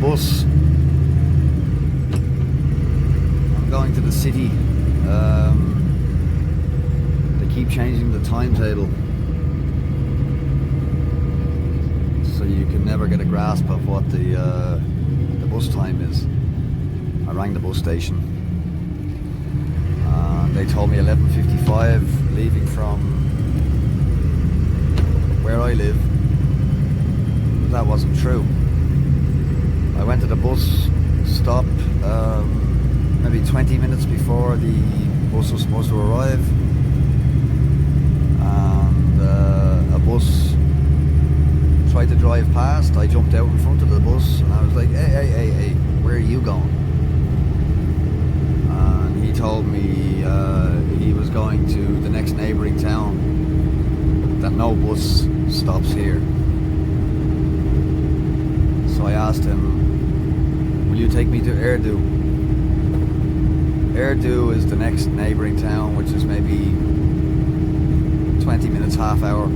bus. I'm going to the city. They keep changing the timetable, so you can never get a grasp of what the bus time is. I rang the bus station. They told me 11:55, leaving from where I live. But that wasn't true. I went to the bus stop maybe 20 minutes before the bus was supposed to arrive, and a bus tried to drive past. I jumped out in front of the bus and I was like, hey, where are you going? And he told me he was going to the next neighbouring town, that no bus stops here. So I asked him, will you take me to Erdu? Erdu is the next neighbouring town, which is maybe 20 minutes, half hour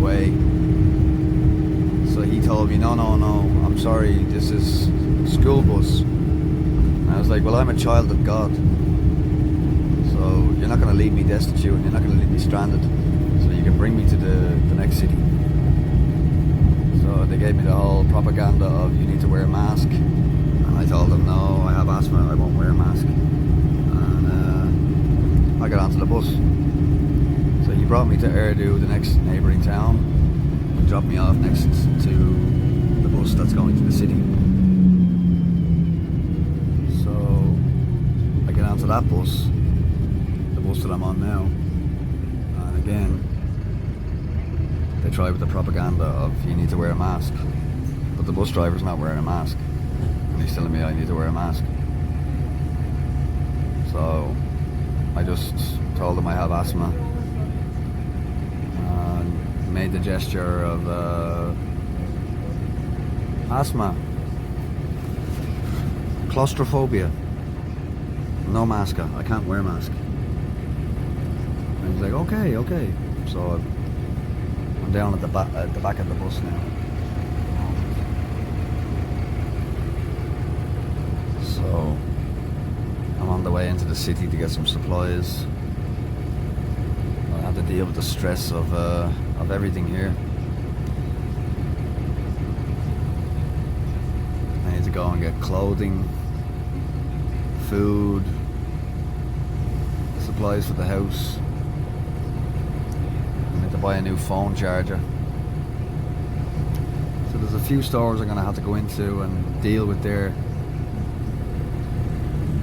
away. So he told me, no, I'm sorry, this is school bus. And I was like, well, I'm a child of God, so you're not going to leave me destitute, and you're not going to leave me stranded, so you can bring me to the next city. So they gave me the whole propaganda of you need to wear a mask, and I told them, no, I have asthma, I won't wear a mask. And I got onto the bus. So he brought me to Erdu, the next neighbouring town, and dropped me off next to the bus that's going to the city. So I get onto that bus, the bus that I'm on now, and again they try with the propaganda of you need to wear a mask, but the bus driver's not wearing a mask, and he's telling me I need to wear a mask. So I just told him I have asthma, and made the gesture of asthma, claustrophobia, no mask, I can't wear a mask. And he's like, okay. So I'm down at the back of the bus now. So I'm on the way into the city to get some supplies. I have to deal with the stress of everything here. I need to go and get clothing, food, supplies for the house. I need to buy a new phone charger. So there's a few stores I'm going to have to go into and deal with their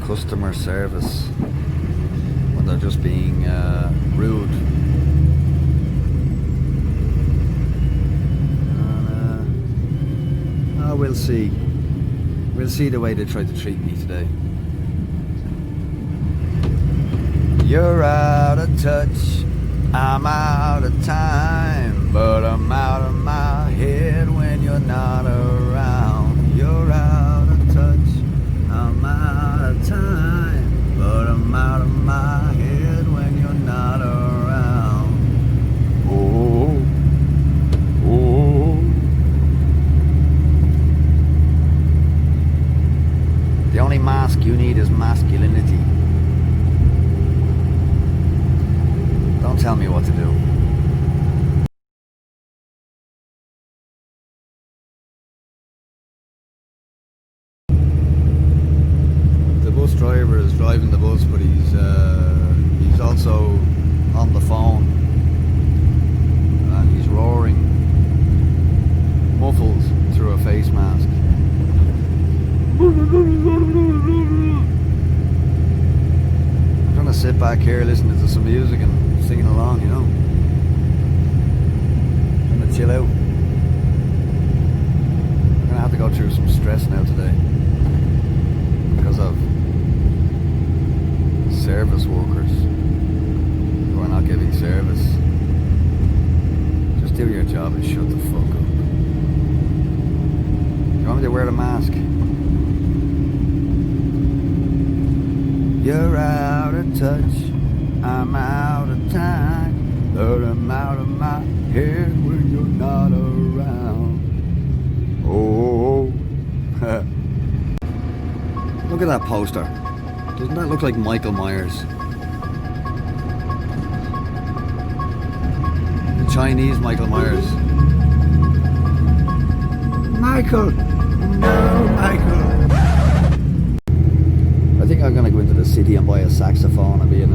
customer service when they're just being rude. And, we'll see. We'll see the way they try to treat me today. You're out of touch, I'm out of time, but I'm out of my head when you're not around. You're out of touch, I'm out of time, but I'm out of my head when you're not around. Oh. The only mask you need is masculinity. Don't tell me what to do. The bus driver is driving the bus, but he's also on the phone, and he's roaring, muffled through a face mask. I'm trying to sit back here listening to some music and singing along, you know. Trying to chill out. I'm gonna have to go through some stress now today because of service workers who are not giving service. Just do your job and shut the fuck up. You want me to wear the mask? You're out of touch, I'm out of time, but I'm out of my head when you're not around. Oh. Look at that poster. Doesn't that look like Michael Myers? The Chinese Michael Myers. Michael! No, Michael! I think I'm gonna go into the city and buy a saxophone and be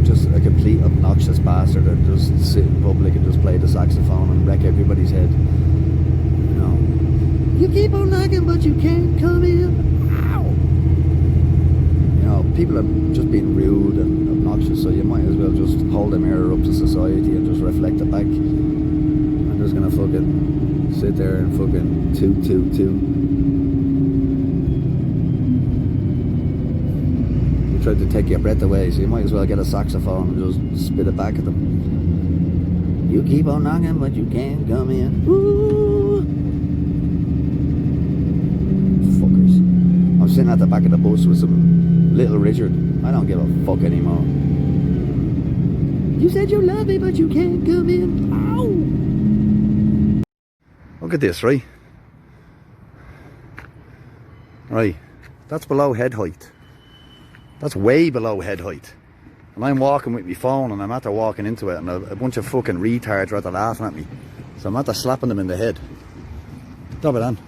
just a complete obnoxious bastard and just sit in public and just play the saxophone and wreck everybody's head. You know. You keep on knocking but you can't come in. People are just being rude and obnoxious, so you might as well just hold a mirror up to society and just reflect it back. I'm just gonna fucking sit there and fucking toot. You tried to take your breath away, so you might as well get a saxophone and just spit it back at them. You keep on knocking, but you can't come in. Ooh. Fuckers. I'm sitting at the back of the bus with some Little Richard. I don't give a fuck anymore. You said you love me, but you can't come in. Ow! Look at this, right? Right. That's below head height. That's way below head height. And I'm walking with my phone and I'm after walking into it and a bunch of fucking retards are after laughing at me. So I'm after slapping them in the head. Stop it, on.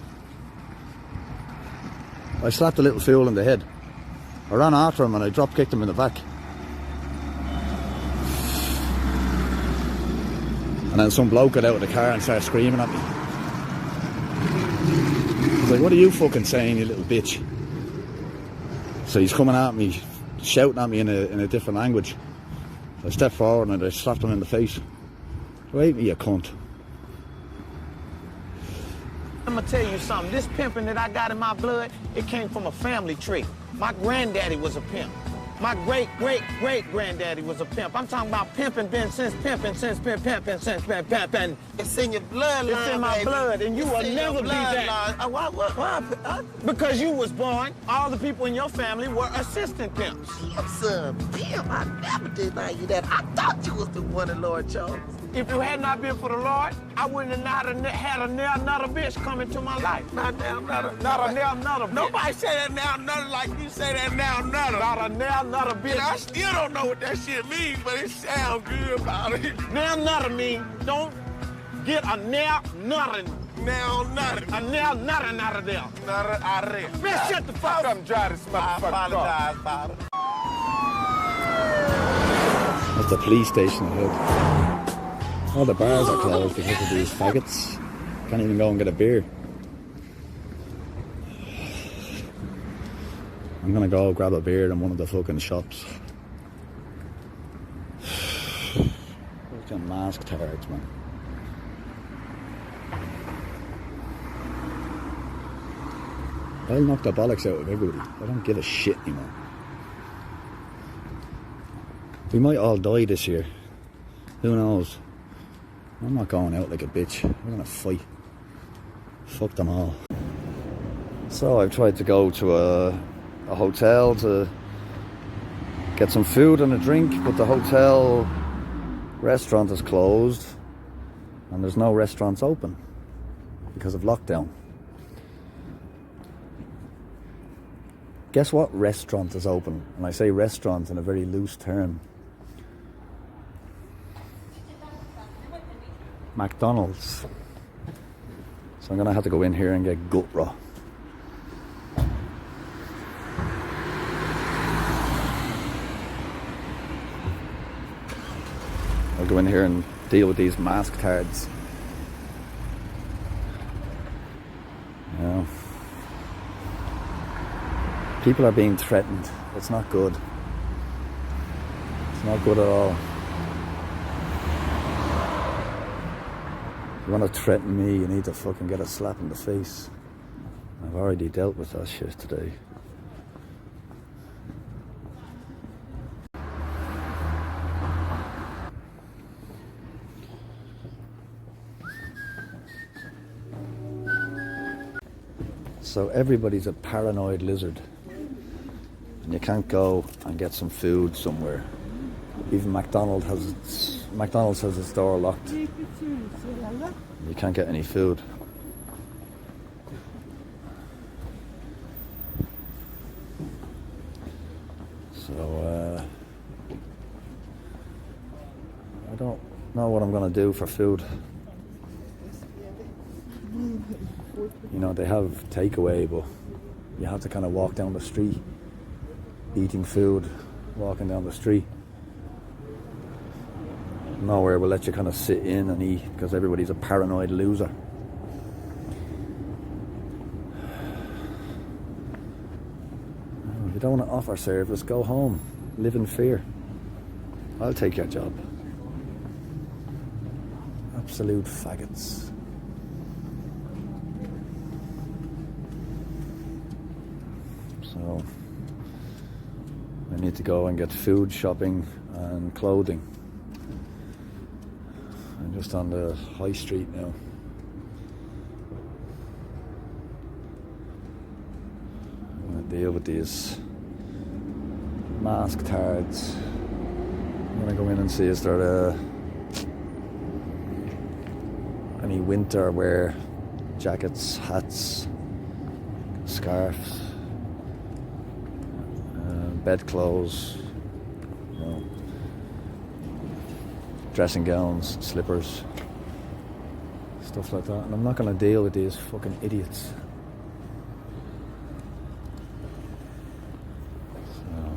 I slapped a little fool in the head. I ran after him and I drop kicked him in the back. And then some bloke got out of the car and started screaming at me. He's like, what are you fucking saying, you little bitch? So he's coming at me, shouting at me in a different language. So I stepped forward and I slapped him in the face. Wait me, you cunt. I'm gonna tell you something. This pimping that I got in my blood, it came from a family tree. My granddaddy was a pimp. My great-great-great-granddaddy was a pimp. I'm talking about pimping, since pimping. It's in your blood, It's in my blood, and you will never be that. Why? Because you was born, all the people in your family were assistant pimps. Pimp, son. Pimp, I never deny you that. I thought you was the one that Lord chose. If it had not been for the Lord, I wouldn't have had another bitch come into my life. Not now, nutter. Not a now nutter bitch. Nobody say that now, nutter like you say that now, nutter. Not a now nutter bitch. And I still don't know what that shit means, but it sounds good about it. Now nutter mean don't get a now nutter. Now, nutter. A now nutter out of there. Nutter out of there. Man, shut the fuck up and dry this motherfucker. I apologize, Father. That's the police station ahead. All the bars are closed because of these faggots. Can't even go and get a beer. I'm gonna go grab a beer in one of the fucking shops. Fucking masked tards, man. I'll knock the bollocks out of everybody. I don't give a shit anymore. We might all die this year. Who knows? I'm not going out like a bitch. We're gonna fight. Fuck them all. So I've tried to go to a hotel to get some food and a drink, but the hotel restaurant is closed and there's no restaurants open because of lockdown. Guess what restaurant is open? And I say restaurant in a very loose term. McDonald's. So I'm gonna have to go in here and get gut raw. I'll go in here and deal with these masked tards. Yeah. People are being threatened. It's not good. It's not good at all. If you want to threaten me, you need to fucking get a slap in the face. I've already dealt with that shit today. So everybody's a paranoid lizard. And you can't go and get some food somewhere. Even McDonald's has its door locked. You can't get any food. So I don't know what I'm gonna do for food. You know, they have takeaway, but you have to kind of walk down the street eating food, walking down the street. Nowhere will let you kind of sit in and eat because everybody's a paranoid loser. If you don't want to offer service, go home. Live in fear. I'll take your job. Absolute faggots. So I need to go and get food, shopping and clothing. I'm just on the high street now. I'm going to deal with these masked tards. I'm going to go in and see is there any winter wear, jackets, hats, scarves, bedclothes, you know, dressing gowns, slippers, stuff like that. And I'm not going to deal with these fucking idiots. So.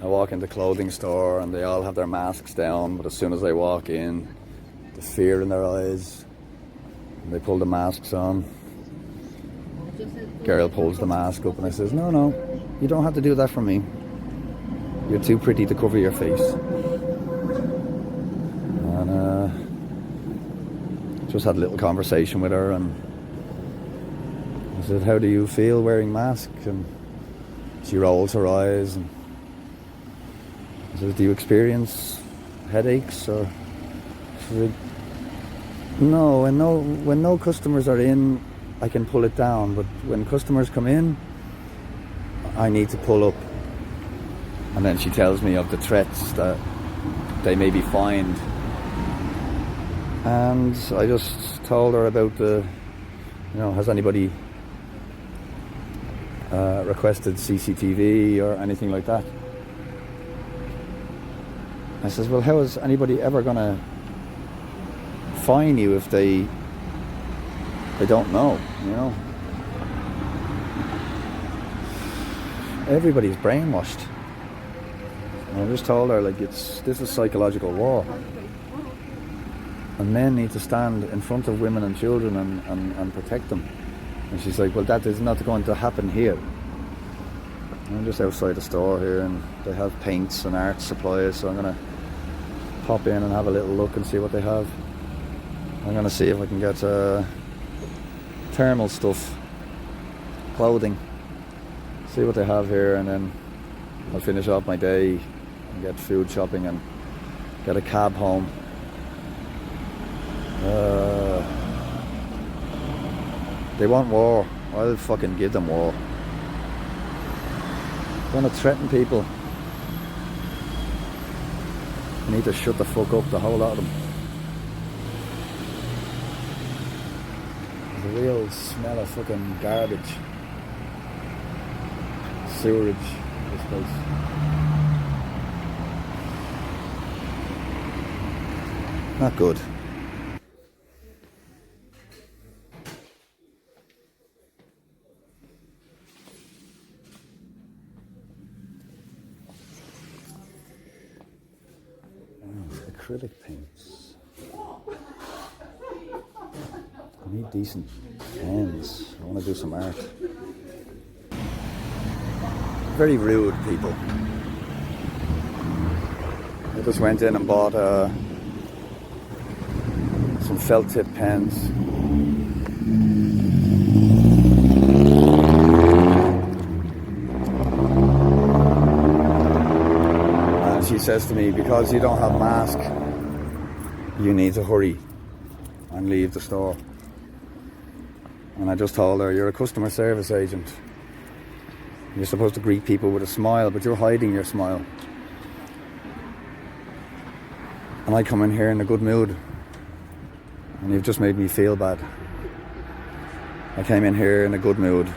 I walk in the clothing store and they all have their masks down, but as soon as I walk in, the fear in their eyes, and they pull the masks on. Girl pulls the mask up and I says, no, you don't have to do that for me. You're too pretty to cover your face. And just had a little conversation with her and I said, how do you feel wearing mask? And she rolls her eyes and I said, do you experience headaches? Or she said, no, when no customers are in, I can pull it down, but when customers come in, I need to pull up. And then she tells me of the threats that they may be fined. And I just told her about has anybody requested CCTV or anything like that? I says, well, how is anybody ever going to fine you if they don't know, you know? Everybody's brainwashed. And I just told her, like, this is psychological war. And men need to stand in front of women and children and protect them. And she's like, well, that is not going to happen here. And I'm just outside the store here and they have paints and art supplies, so I'm going to pop in and have a little look and see what they have. I'm going to see if I can get thermal stuff, clothing, see what they have here, and then I'll finish off my day and get food shopping and get a cab home. They want war. I'll fucking give them war. They want to threaten people. I need to shut the fuck up, the whole lot of them. There's a real smell of fucking garbage. Sewerage, this place. Not good. Acrylic paints. I need decent pens. I want to do some art. Very rude people. I just went in and bought some felt tip pens. And she says to me, because you don't have a mask, you need to hurry and leave the store. And I just told her, you're a customer service agent. You're supposed to greet people with a smile, but you're hiding your smile. And I come in here in a good mood, and you've just made me feel bad. I came in here in a good mood.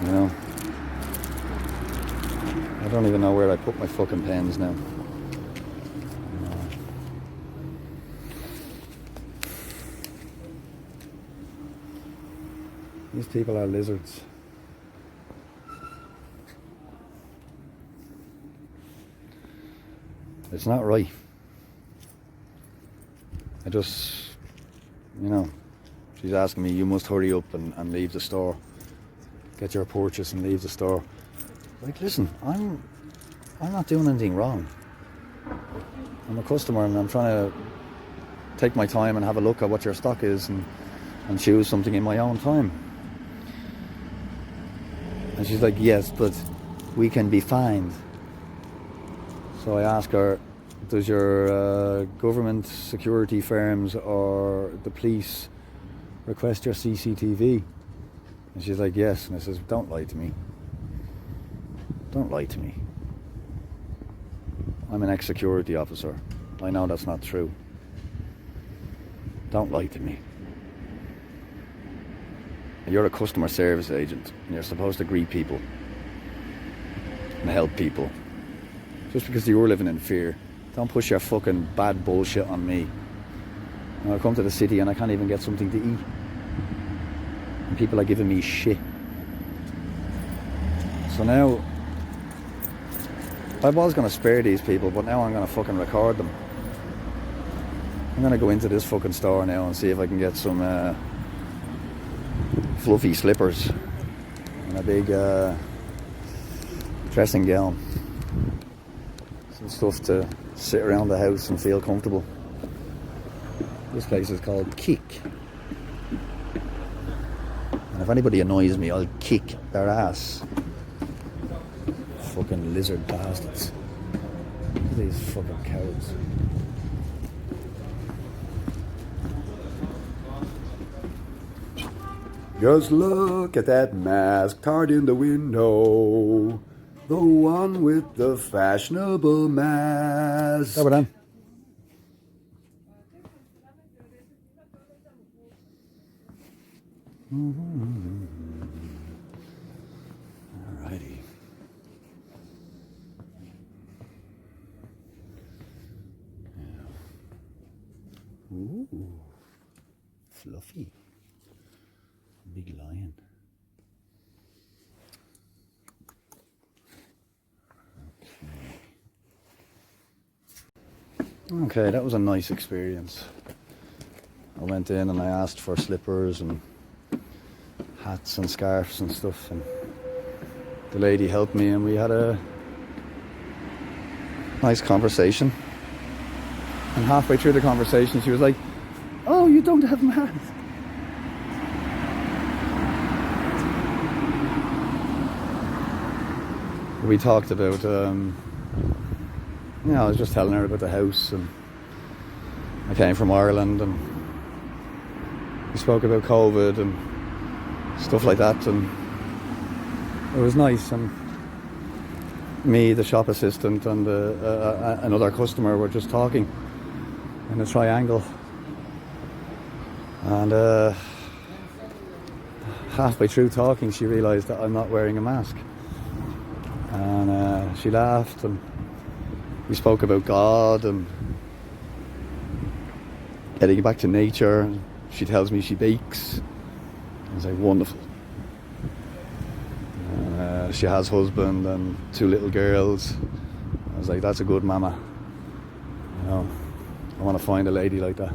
You know, I don't even know where I put my fucking pens now. These people are lizards. It's not right. I just, you know, she's asking me, you must hurry up and leave the store. Get your purchase and leave the store. Like, listen, I'm not doing anything wrong. I'm a customer and I'm trying to take my time and have a look at what your stock is and choose something in my own time. And she's like, yes, but we can be fined. So I ask her, does your government security firms or the police request your CCTV? And she's like, yes. And I says, don't lie to me. Don't lie to me. I'm an ex-security officer. I know that's not true. Don't lie to me. You're a customer service agent and you're supposed to greet people and help people. Just because you're living in fear, don't push your fucking bad bullshit on me. And I come to the city and I can't even get something to eat. And people are giving me shit. So now, I was going to spare these people, but now I'm going to fucking record them. I'm going to go into this fucking store now and see if I can get some fluffy slippers and a big dressing gown. Some stuff to sit around the house and feel comfortable. This place is called Kick. And if anybody annoys me, I'll kick their ass. Fucking lizard bastards. Look at these fucking cows. Just look at that mask tarred in the window. The one with the fashionable mask. Over then. Alrighty. Yeah. Ooh, fluffy. Big lion. Okay, that was a nice experience. I went in and I asked for slippers and hats and scarves and stuff, and the lady helped me and we had a nice conversation. And halfway through the conversation she was like, oh, you don't have masks. We talked about, you know, I was just telling her about the house, and I came from Ireland, and we spoke about COVID and stuff like that, and it was nice. And me, the shop assistant, and another customer were just talking in a triangle, and halfway through talking she realised that I'm not wearing a mask. And she laughed, and we spoke about God and getting back to nature. She tells me she bakes. I was like, wonderful. She has husband and 2 little girls. I was like, that's a good mama. You know, I want to find a lady like that.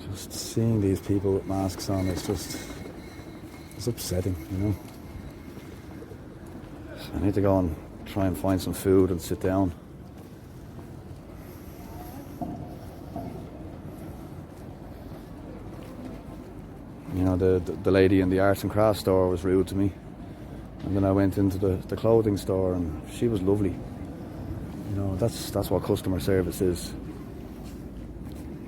Just seeing these people with masks on, it's upsetting, you know. So I need to go and try and find some food and sit down. You know, the lady in the arts and crafts store was rude to me. And then I went into the clothing store and she was lovely. You know, know, that's what customer service is.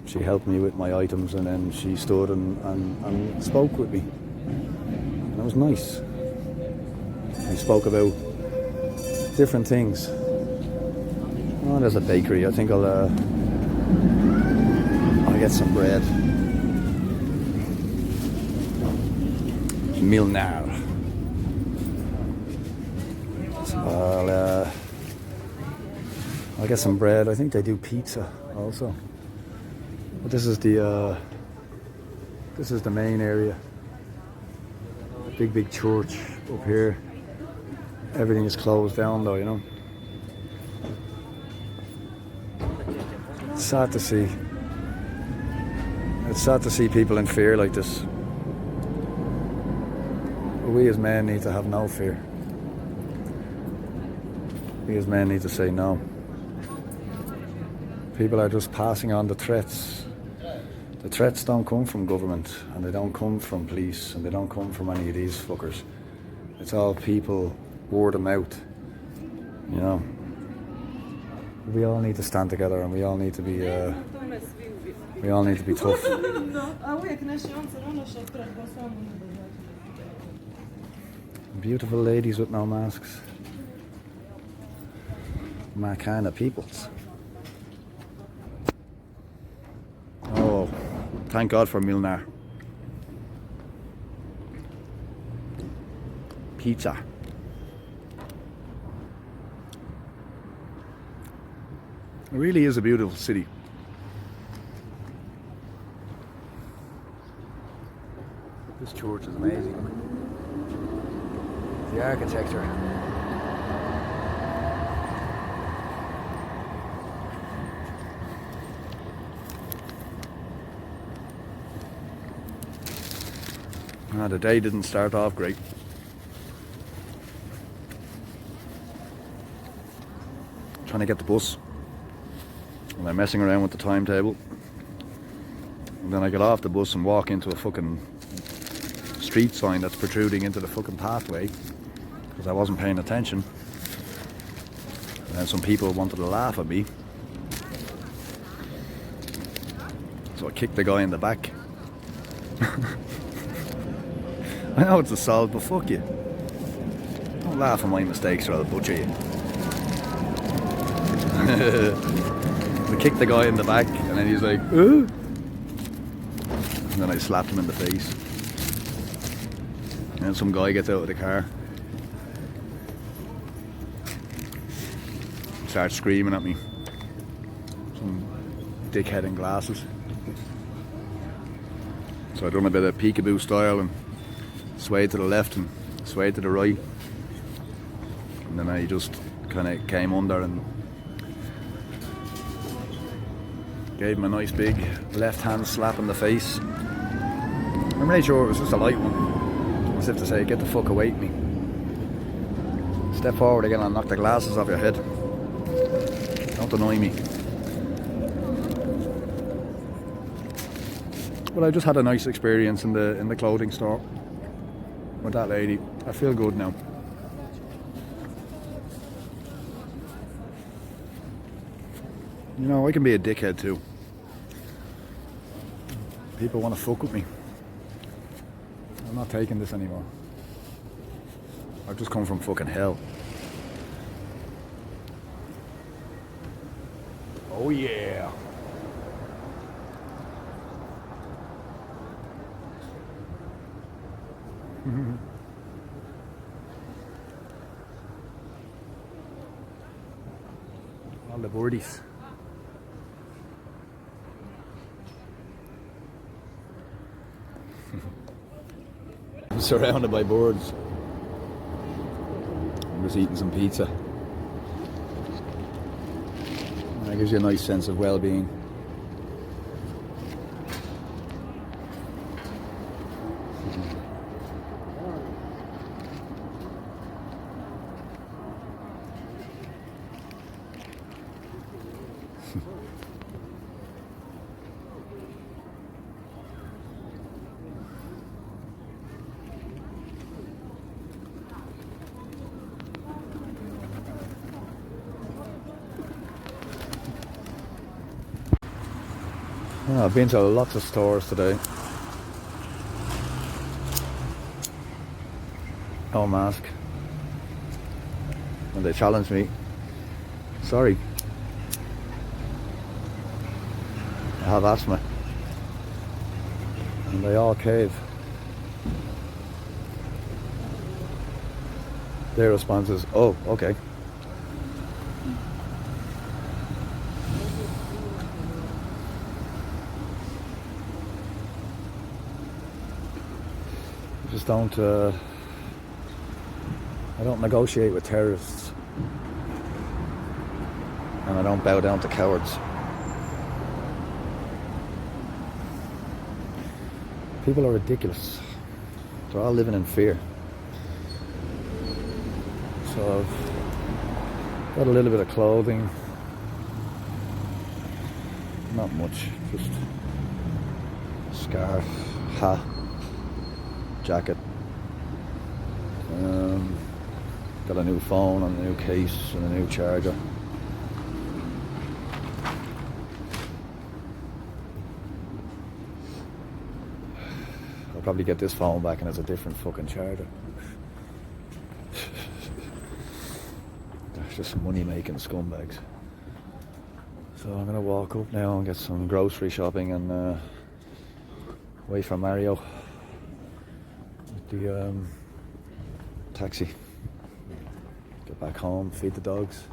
She helped me with my items, and then she stood and spoke with me. And it was nice. We spoke about different things. Oh, there's a bakery. I think I'll get some bread. Milnar. So I'll get some bread. I think they do pizza also. But this is the main area. Big church up here. Everything is closed down though, you know. It's sad to see. It's sad to see people in fear like this. But we as men need to have no fear. We as men need to say no. People are just passing on the threats. The threats don't come from government, and they don't come from police, and they don't come from any of these fuckers. It's all people, word of mouth, you know. We all need to stand together, and we all need to be tough. Beautiful ladies with no masks. My kind of peoples. Oh, thank God for Milnar. Pizza. It really is a beautiful city. This church is amazing. The architecture. The day didn't start off great. Trying to get the bus. And I'm messing around with the timetable. And then I get off the bus and walk into a fucking street sign that's protruding into the fucking pathway because I wasn't paying attention. And then some people wanted to laugh at me. So I kicked the guy in the back. I know it's assault, but fuck you. Don't laugh at my mistakes or I'll butcher you. I kicked the guy in the back and then he's like, ooh. And then I slapped him in the face. And then some guy gets out of the car. Starts screaming at me. Some dickhead in glasses. So I done a bit of peekaboo style and swayed to the left and swayed to the right. And then I just kind of came under and gave him a nice big left hand slap in the face. I'm really sure it was just a light one. As if to say, get the fuck away from me. Step forward again and knock the glasses off your head. Don't annoy me. But I just had a nice experience in the clothing store with that lady. I feel good now. You know, I can be a dickhead too. People want to fuck with me. I'm not taking this anymore. I've just come from fucking hell. Oh yeah. All the birdies. I'm surrounded by birds. I'm just eating some pizza. That gives you a nice sense of well-being. Oh, I've been to lots of stores today. No mask. And they challenged me. Sorry. I have asthma. And they all cave. Their response is, oh, okay. I just don't, I don't negotiate with terrorists. And I don't bow down to cowards. People are ridiculous. They're all living in fear. So I've got a little bit of clothing. Not much, just scarf, hat, jacket. Got a new phone and a new case and a new charger. I'll probably get this phone back and it's a different fucking charger. They're just money making scumbags. So I'm gonna walk up now and get some grocery shopping and wait for Mario with the taxi. Get back home, feed the dogs.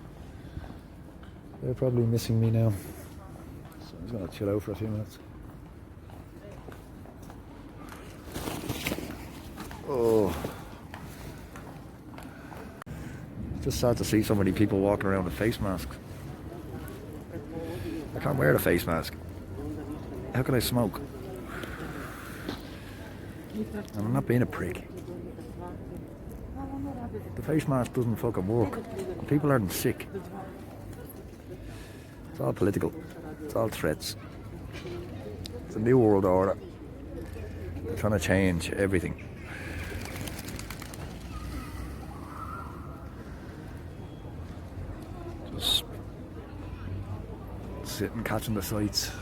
They're probably missing me now. So I'm just gonna chill out for a few minutes. Oh. Just sad to see so many people walking around with face masks. I can't wear the face mask. How can I smoke? And I'm not being a prick. The face mask doesn't fucking work. People aren't sick. It's all political. It's all threats. It's a new world order. They're trying to change everything. Just sitting, catching the sights.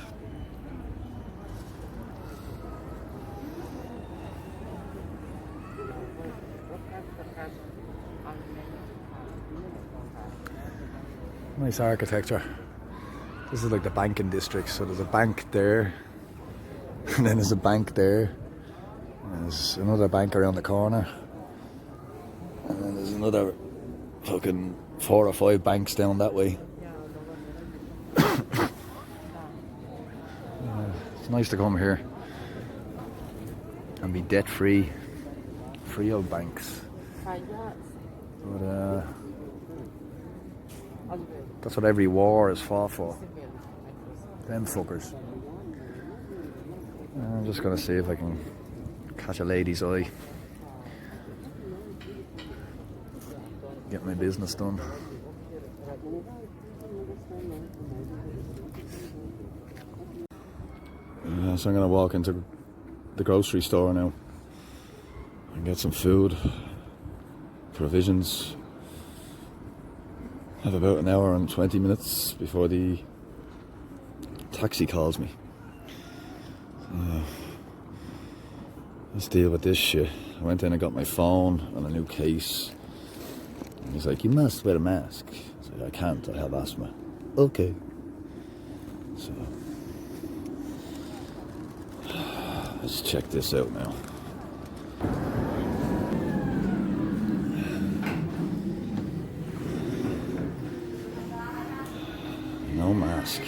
Nice architecture. This is like the banking district, so there's a bank there, and then there's a bank there, and there's another bank around the corner, and then there's another fucking 4 or 5 banks down that way. It's nice to come here and be debt free, free of banks. But that's what every war is fought for. Them fuckers. I'm just gonna see if I can catch a lady's eye. Get my business done. So I'm gonna walk into the grocery store now and get some food, provisions. I have about an hour and 20 minutes before the taxi calls me. Let's deal with this shit. I went in and got my phone and a new case. And he's like, you must wear a mask. I said, I can't, I have asthma. Okay. So, let's check this out now. No mask.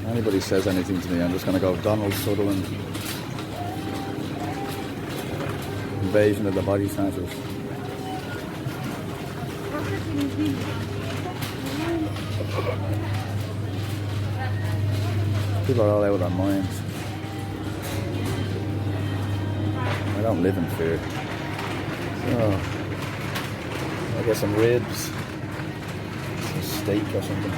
Anybody says anything to me, I'm just going to go Donald Sutherland. Invasion of the Body Snatchers. People are all out of their minds. I don't live in fear. So, I get some ribs. steak or something.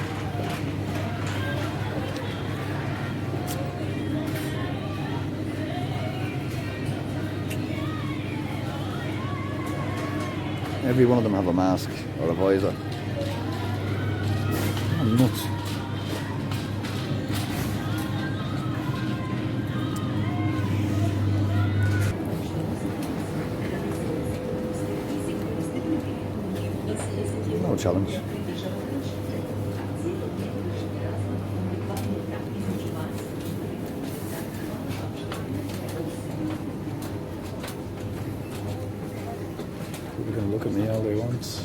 Every one of them have a mask or a visor. Oh, nuts. No challenge. People can look at me all they want.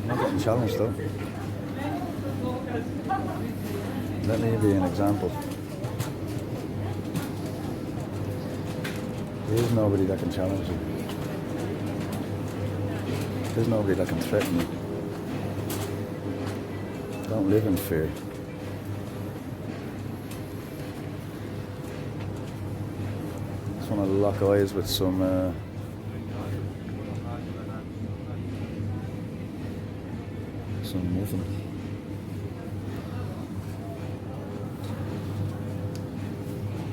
I'm not getting challenged though. Let me be an example. There's nobody that can challenge you. There's nobody that can threaten you. Don't live in fear. Just want to lock eyes with some muffin.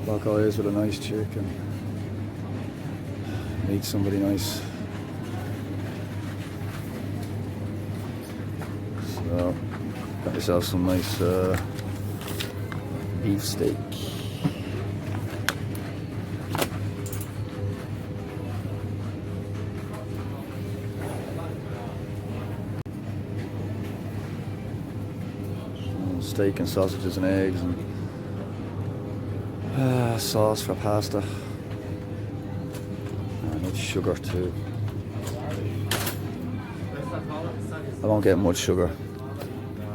Lock eyes with a nice chick and meet somebody nice. So, got yourself some nice beef steak. Steak and sausages and eggs and sauce for pasta. I need sugar too. I won't get much sugar.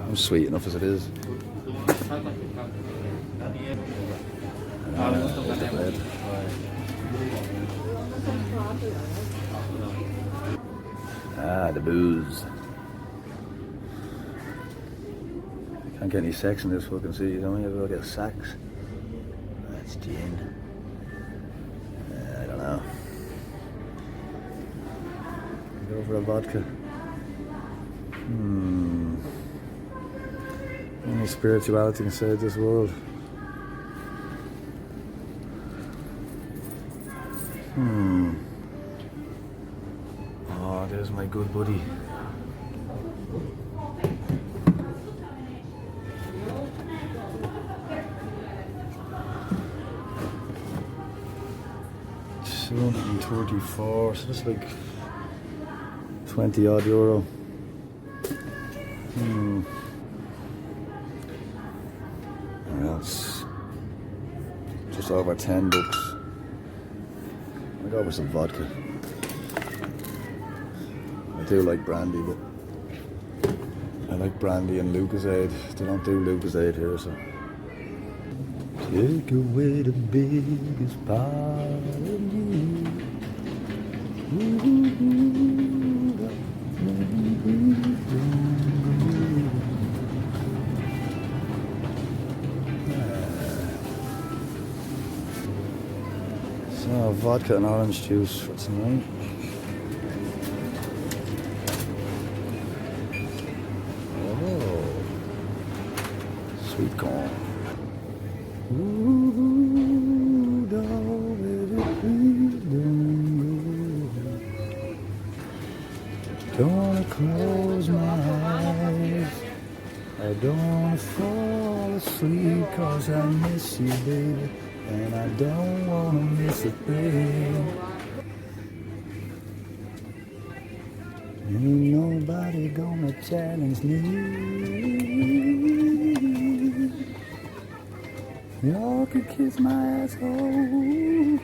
I'm sweet enough as it is. The bread. The booze. Can't get any sex in this fucking city. You don't ever get sex. That's gin. I don't know. Go for a vodka. Only spirituality can save this world. Oh, there's my good buddy. $234, so that's like 20 odd euro. Well, it's just over 10 bucks. I'll go with some vodka. I do like brandy, but I like brandy and Lucozade. They don't do Lucozade here, so. Take away the biggest part of you. So, vodka and orange juice for tonight. Oh, sweet corn. Ooh, don't let it please don't wanna close my eyes. I don't wanna fall asleep 'cause I miss you, baby. And I don't wanna miss a thing. Ain't nobody gonna challenge me. Y'all can kiss my asshole.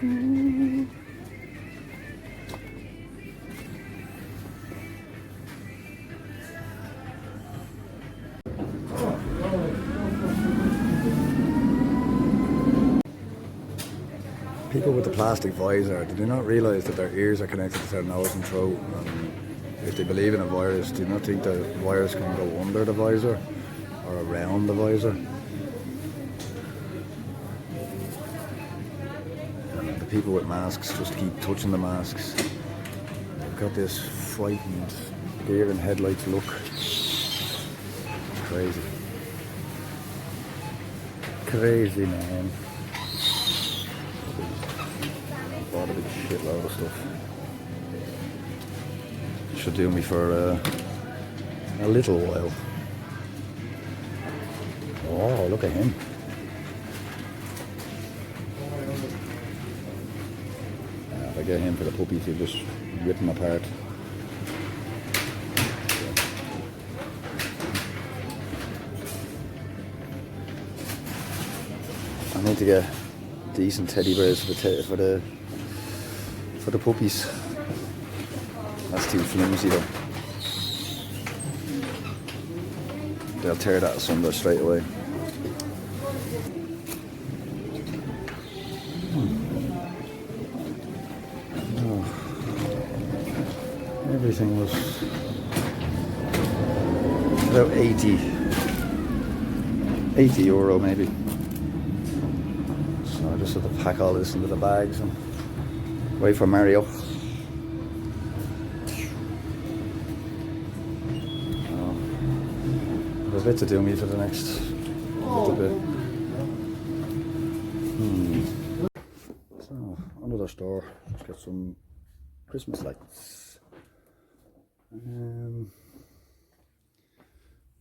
People with the plastic visor, do not realise that their ears are connected to their nose and throat. If they believe in a virus, do not think the virus can go under the visor or around the visor. And the people with masks just keep touching the masks. They've got this frightened deer in headlights look. Crazy. Crazy, man. Bought a big shitload of stuff. Should do me for a little while. Oh, look at him. If I get him for the puppies, he'll just rip them apart. I need to get decent teddy bears for the puppies. That's too flimsy though. They'll tear that asunder straight away. Oh. Everything was about 80 euro maybe. So I just have to pack all this into the bags and wait for Mario. A bit to do me for the next little bit. So, another store. Let's get some Christmas lights.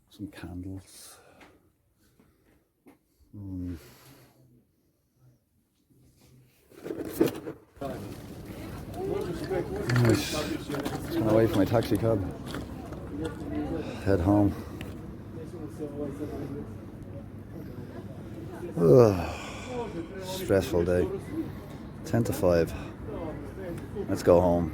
Some candles. Nice. Just gonna wait for my taxi cab. Head home. Ugh. Stressful day. 10 to 5. Let's go home.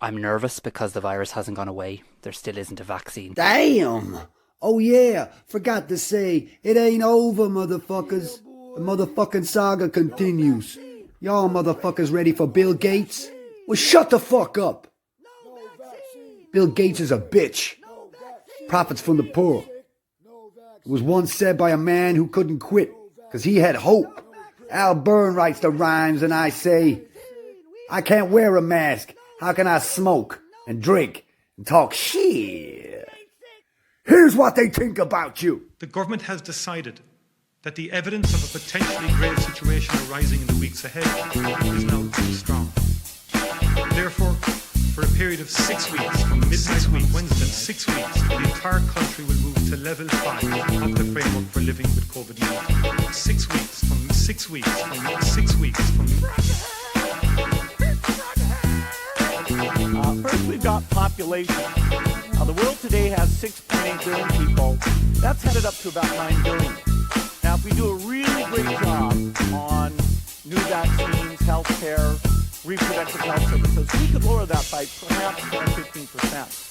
I'm nervous because the virus hasn't gone away. There still isn't a vaccine. Damn! Oh yeah, forgot to say, it ain't over, motherfuckers. The motherfucking saga continues. Y'all motherfuckers ready for Bill Gates? Well, shut the fuck up. Bill Gates is a bitch. Profits from the poor. It was once said by a man who couldn't quit, because he had hope. Al Byrne writes the rhymes and I say, I can't wear a mask. How can I smoke and drink and talk shit? Here's what they think about you. The government has decided that the evidence of a potentially grave situation arising in the weeks ahead is now too strong. Therefore, for a period of 6 weeks, from midnight on Wednesday, 6 weeks, the entire country will move to level 5 of the framework for living with COVID-19. 6 weeks, from 6 weeks, from 6 weeks, from... First, we've got population. The world today has 6.8 billion people. That's headed up to about 9 billion. Now, if we do a really great job on new vaccines, healthcare, reproductive health services, we could lower that by perhaps 10 or 15%.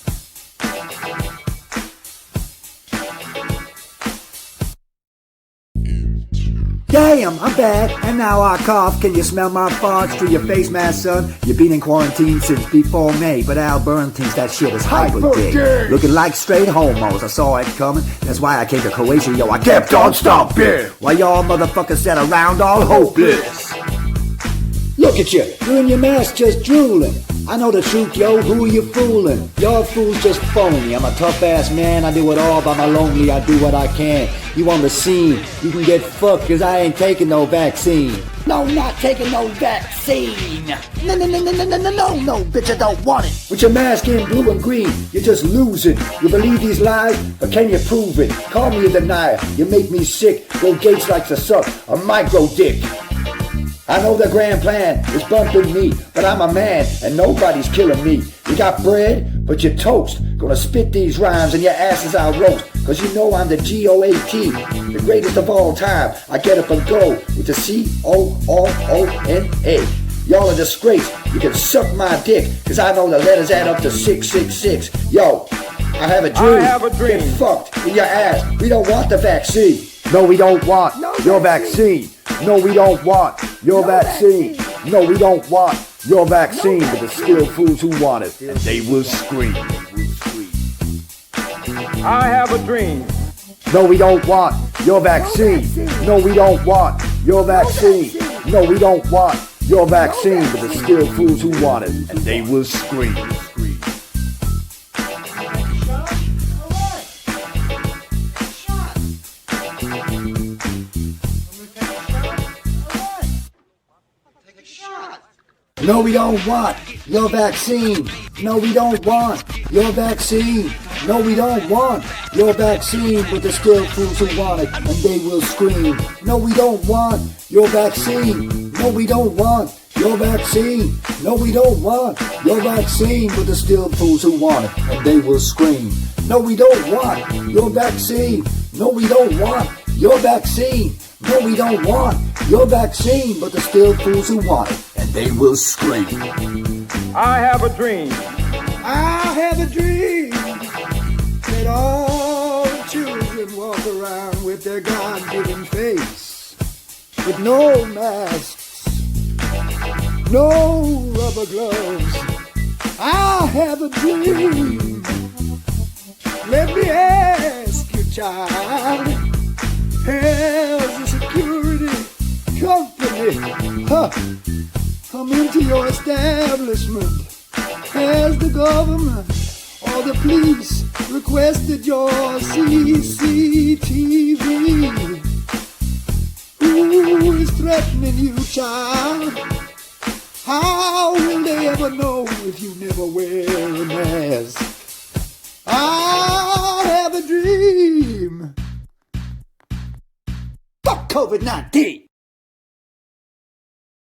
Damn, I'm bad, and now I cough. Can you smell my farts through your face mask, son? You've been in quarantine since before May, but Al Byrne thinks that shit is hyper gay. Looking like straight homos, I saw it coming. That's why I came to Croatia, yo, I kept on stomping. While y'all motherfuckers sat around all hopeless. Look at you in your mask just drooling. I know the truth, yo, who are you fooling? Y'all fools just phony. I'm a tough-ass man, I do it all by my lonely, I do what I can. You on the scene, you can get fucked, cause I ain't taking no vaccine. No, not taking no vaccine. No, bitch, I don't want it. With your mask in blue and green, you're just losing. You believe these lies, but can you prove it? Call me a denier, you make me sick. Bill Gates likes to suck a micro dick. I know the grand plan is bumping me, but I'm a man and nobody's killing me. You got bread, but you're toast. Gonna spit these rhymes and your asses I'll roast. Cause you know I'm the G-O-A-T, the greatest of all time. I get up and go with the C-O-R-O-N-A. Y'all a disgrace, you can suck my dick, cause I know the letters add up to 666. Yo, I have a dream. Get fucked in your ass. We don't want the vaccine. No, we don't want your vaccine. No, we don't want your vaccine. No, we don't want your vaccine. But there's still fools who want it, and they will scream. I have a dream. No, we don't want your vaccine. No, we don't want your vaccine. No, we don't want your vaccine. But there's still fools who want it, and they will scream. No, we don't want your vaccine. No, we don't want your vaccine. No, we don't want your vaccine. But there's still fools who want it, and they will scream. No, we don't want your vaccine. No, we don't want your vaccine. No, we don't want your vaccine. But there's still fools who want it, and they will scream. No, we don't want your vaccine. No, we don't want your vaccine. No, we don't want your vaccine. But there's still fools who want it, and they will scream. I have a dream. I have a dream that all the children walk around with their God-given face, with no masks, no rubber gloves. I have a dream. Let me ask you, child, has the security company come into your establishment? Has the government or the police requested your CCTV? Who is threatening you, child? How will they ever know if you never wear a mask? I have a dream. Fuck COVID-19!